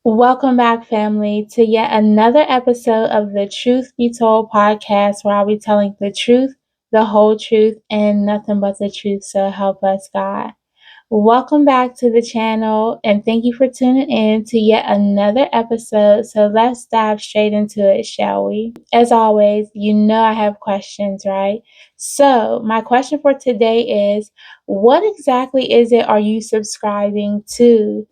Welcome back, family, to yet another episode of the Truth Be Told podcast, where I'll be telling the truth, the whole truth, and nothing but the truth. So help us, God. Welcome back to the channel, and thank you for tuning in to yet another episode. So let's dive straight into it, shall we? As always, you know I have questions, right? So, my question for today is, what exactly is it are you subscribing to?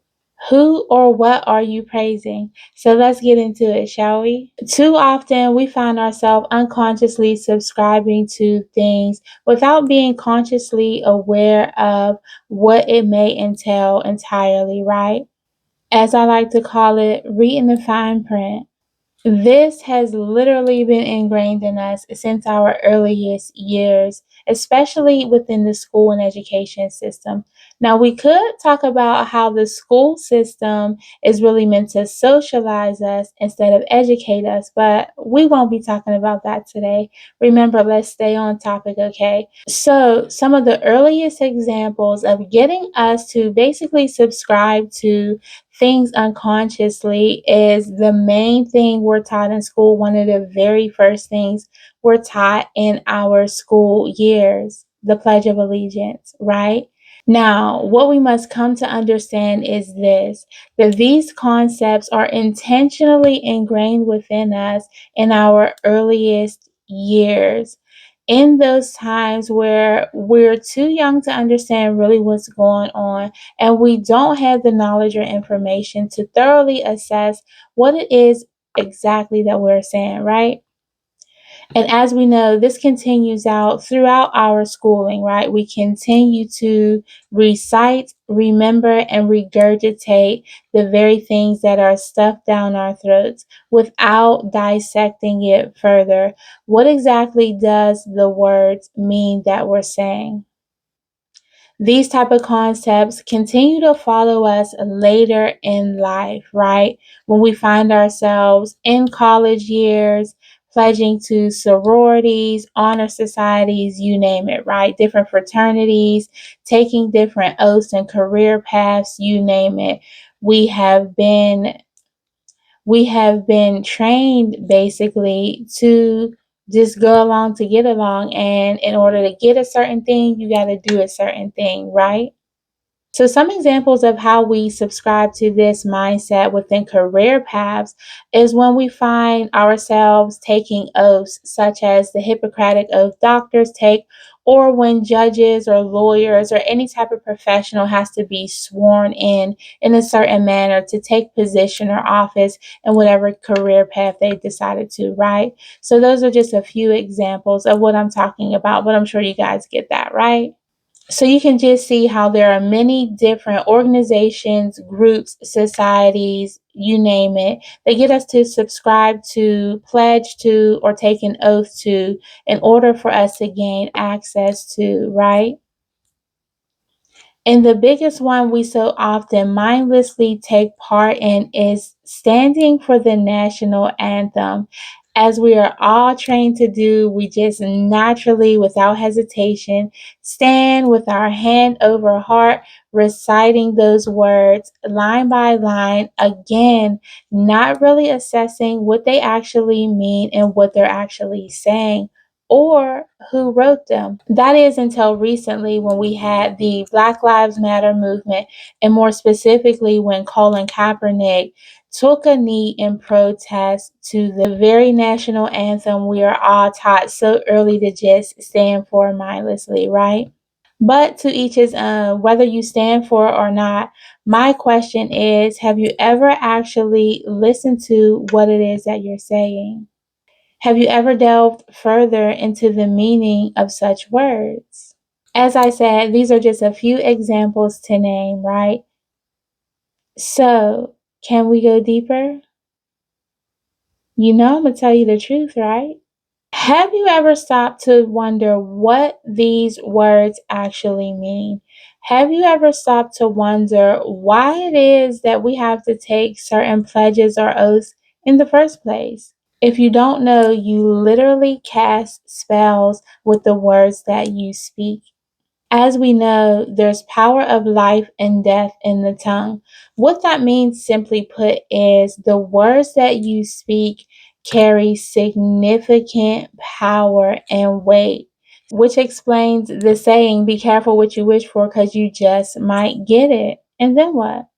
Who or what are you praising? So let's get into it, shall we? Too often we find ourselves unconsciously subscribing to things without being consciously aware of what it may entail entirely, right? As I like to call it, reading the fine print. This has literally been ingrained in us since our earliest years, especially within the school and education system. Now, we could talk about how the school system is really meant to socialize us instead of educate us, but we won't be talking about that today. Remember, let's stay on topic, okay? So, some of the earliest examples of getting us to basically subscribe to things unconsciously is the main thing we're taught in school. One of the very first things we're taught in our school years, the Pledge of Allegiance, right? Now, what we must come to understand is this, that these concepts are intentionally ingrained within us in our earliest years, in those times where we're too young to understand really what's going on, and we don't have the knowledge or information to thoroughly assess what it is exactly that we're saying, right? And as we know, this continues out throughout our schooling, right? We continue to recite, remember, and regurgitate the very things that are stuffed down our throats without dissecting it further. What exactly does the words mean that we're saying? These type of concepts continue to follow us later in life, right? When we find ourselves in college years, pledging to sororities, honor societies, you name it, right? Different fraternities, taking different oaths and career paths, you name it. We have been we have been trained basically to just go along to get along, and in order to get a certain thing you got to do a certain thing, right? So, some examples of how we subscribe to this mindset within career paths is when we find ourselves taking oaths, such as the Hippocratic Oath doctors take, or when judges or lawyers or any type of professional has to be sworn in a certain manner to take position or office in whatever career path they decided to, right? So, those are just a few examples of what I'm talking about, but I'm sure you guys get that, right? So you can just see how there are many different organizations, groups, societies, you name it, that get us to subscribe to, pledge to, or take an oath to in order for us to gain access to, right? And the biggest one we so often mindlessly take part in is standing for the national anthem. As we are all trained to do, we just naturally, without hesitation, stand with our hand over heart, reciting those words line by line, again, not really assessing what they actually mean and what they're actually saying, or who wrote them. That is until recently when we had the Black Lives Matter movement, and more specifically when Colin Kaepernick took a knee in protest to the very national anthem we are all taught so early to just stand for mindlessly, right? But to each his own, whether you stand for it or not. My question is, have you ever actually listened to what it is that you're saying? Have you ever delved further into the meaning of such words? As I said, these are just a few examples to name, right? So, can we go deeper? You know, I'm going to tell you the truth, right? Have you ever stopped to wonder what these words actually mean? Have you ever stopped to wonder why it is that we have to take certain pledges or oaths in the first place? If you don't know, you literally cast spells with the words that you speak. As we know, there's power of life and death in the tongue. What that means, simply put, is the words that you speak carry significant power and weight, which explains the saying, be careful what you wish for because you just might get it. And then what?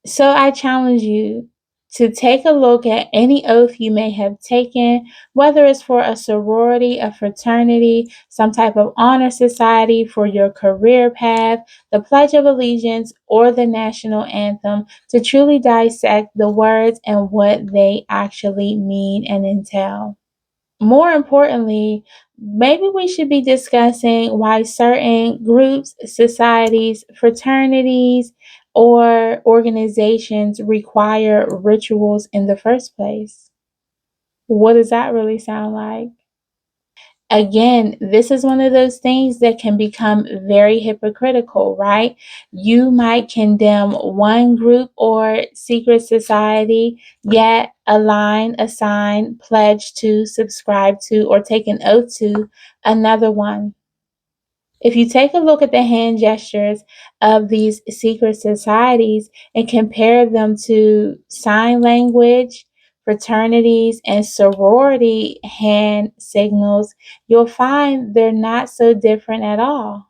So I challenge you to take a look at any oath you may have taken, whether it's for a sorority, a fraternity, some type of honor society, for your career path, the Pledge of Allegiance, or the national anthem, to truly dissect the words and what they actually mean and entail. More importantly, maybe we should be discussing why certain groups, societies, fraternities, or organizations require rituals in the first place. What does that really sound like? Again, this is one of those things that can become very hypocritical, right? You might condemn one group or secret society, yet align, assign, pledge to, subscribe to, or take an oath to another one. If you take a look at the hand gestures of these secret societies and compare them to sign language, fraternities, and sorority hand signals, you'll find they're not so different at all.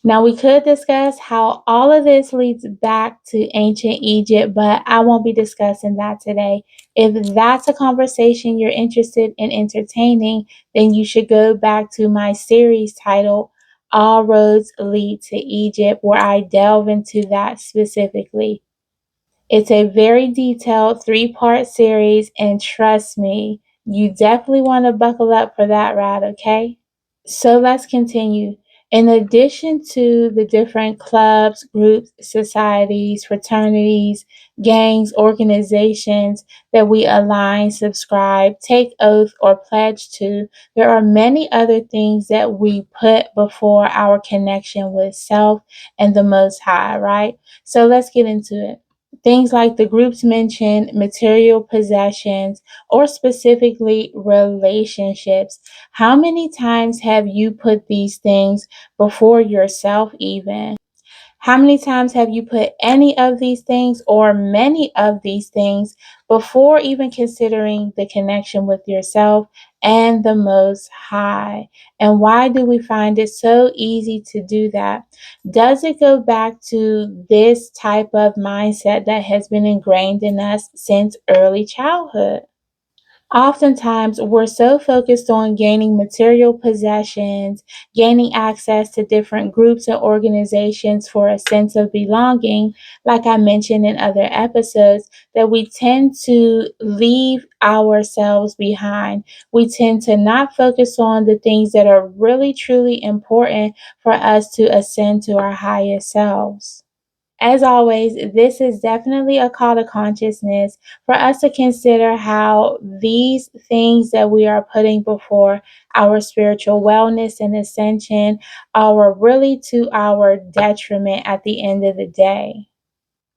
Now, we could discuss how all of this leads back to ancient Egypt, but I won't be discussing that today. If that's a conversation you're interested in entertaining, then you should go back to my series titled All Roads Lead to Egypt, where I delve into that specifically. It's a very detailed 3-part series, and trust me, you definitely want to buckle up for that ride, okay? So let's continue. In addition to the different clubs, groups, societies, fraternities, gangs, organizations that we align, subscribe, take oath, or pledge to, there are many other things that we put before our connection with self and the Most High, right? So let's get into it. Things like the groups mentioned, material possessions, or specifically relationships. How many times have you put these things before yourself, even? How many times have you put any of these things or many of these things before even considering the connection with yourself and the Most High? And why do we find it so easy to do that? Does it go back to this type of mindset that has been ingrained in us since early childhood? Oftentimes, we're so focused on gaining material possessions, gaining access to different groups and organizations for a sense of belonging, like I mentioned in other episodes, that we tend to leave ourselves behind. We tend to not focus on the things that are really, truly important for us to ascend to our highest selves. As always, this is definitely a call to consciousness for us to consider how these things that we are putting before our spiritual wellness and ascension are really to our detriment at the end of the day.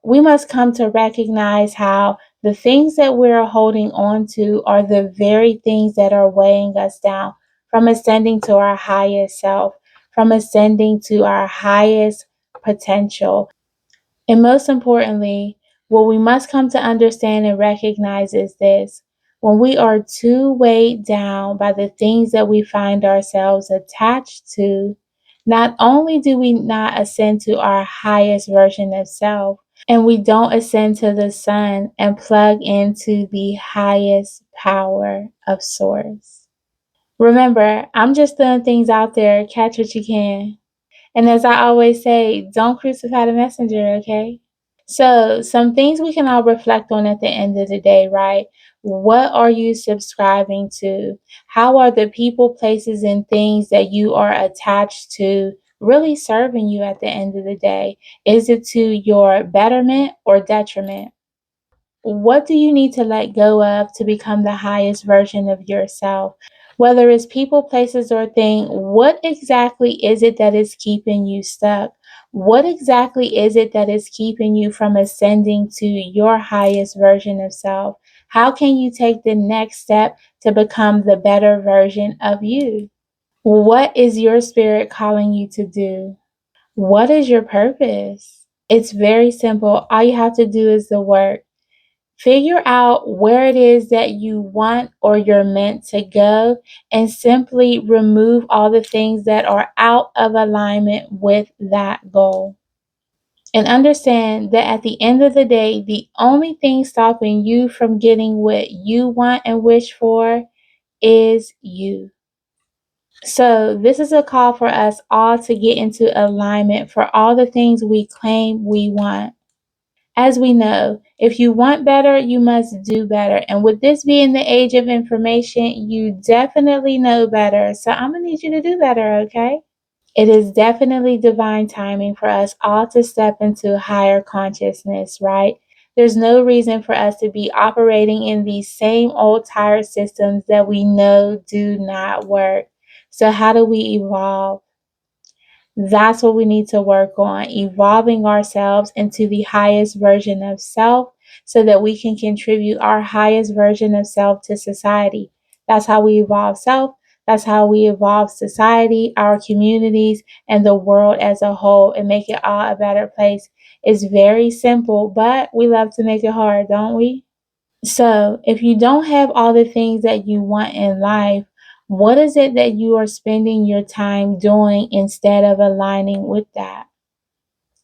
We must come to recognize how the things that we're holding on to are the very things that are weighing us down from ascending to our highest self, from ascending to our highest potential. And most importantly, what we must come to understand and recognize is this: when we are too weighed down by the things that we find ourselves attached to, not only do we not ascend to our highest version of self, and we don't ascend to the sun and plug into the highest power of source. Remember, I'm just throwing things out there, catch what you can. And as I always say, don't crucify the messenger, okay? So, some things we can all reflect on at the end of the day, right? What are you subscribing to? How are the people, places, and things that you are attached to really serving you at the end of the day? Is it to your betterment or detriment? What do you need to let go of to become the highest version of yourself? Whether it's people, places, or thing, what exactly is it that is keeping you stuck? What exactly is it that is keeping you from ascending to your highest version of self? How can you take the next step to become the better version of you? What is your spirit calling you to do? What is your purpose? It's very simple. All you have to do is the work. Figure out where it is that you want or you're meant to go and simply remove all the things that are out of alignment with that goal. And understand that at the end of the day, the only thing stopping you from getting what you want and wish for is you. So, this is a call for us all to get into alignment for all the things we claim we want. As we know, if you want better, you must do better. And with this being the age of information, you definitely know better. So, I'm going to need you to do better, okay? It is definitely divine timing for us all to step into higher consciousness, right? There's no reason for us to be operating in these same old tired systems that we know do not work. So, how do we evolve? That's what we need to work on, evolving ourselves into the highest version of self so that we can contribute our highest version of self to society. That's how we evolve self. That's how we evolve society, our communities, and the world as a whole and make it all a better place. It's very simple, but we love to make it hard, don't we? So, if you don't have all the things that you want in life, what is it that you are spending your time doing instead of aligning with that?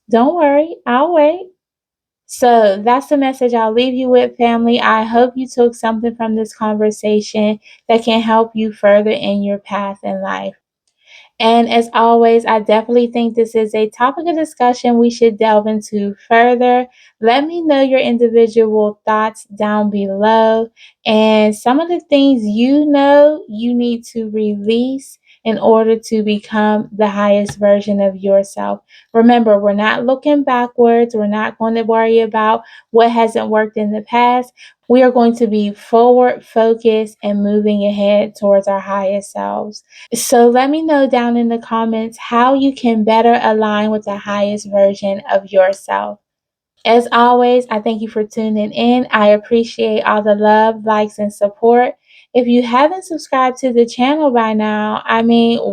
Don't worry, I'll wait. So, that's the message I'll leave you with, family. I hope you took something from this conversation that can help you further in your path in life. And as always, I definitely think this is a topic of discussion we should delve into further. Let me know your individual thoughts down below and some of the things you know you need to release in order to become the highest version of yourself. Remember, we're not looking backwards. We're not going to worry about what hasn't worked in the past. We are going to be forward focused and moving ahead towards our highest selves. So let me know down in the comments how you can better align with the highest version of yourself. As always, I thank you for tuning in. I appreciate all the love, likes, and support. If you haven't subscribed to the channel by now,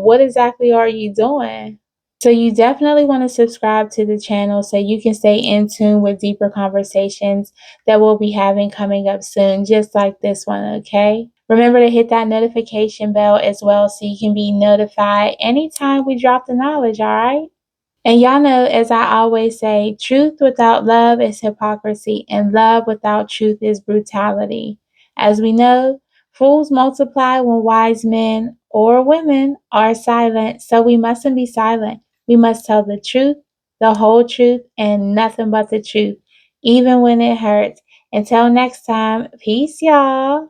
what exactly are you doing? So you definitely want to subscribe to the channel so you can stay in tune with deeper conversations that we'll be having coming up soon, just like this one, okay? Remember to hit that notification bell as well so you can be notified anytime we drop the knowledge, all right? And y'all know, as I always say, truth without love is hypocrisy, and love without truth is brutality. As we know, fools multiply when wise men or women are silent, so we mustn't be silent. We must tell the truth, the whole truth, and nothing but the truth, even when it hurts. Until next time, peace, y'all.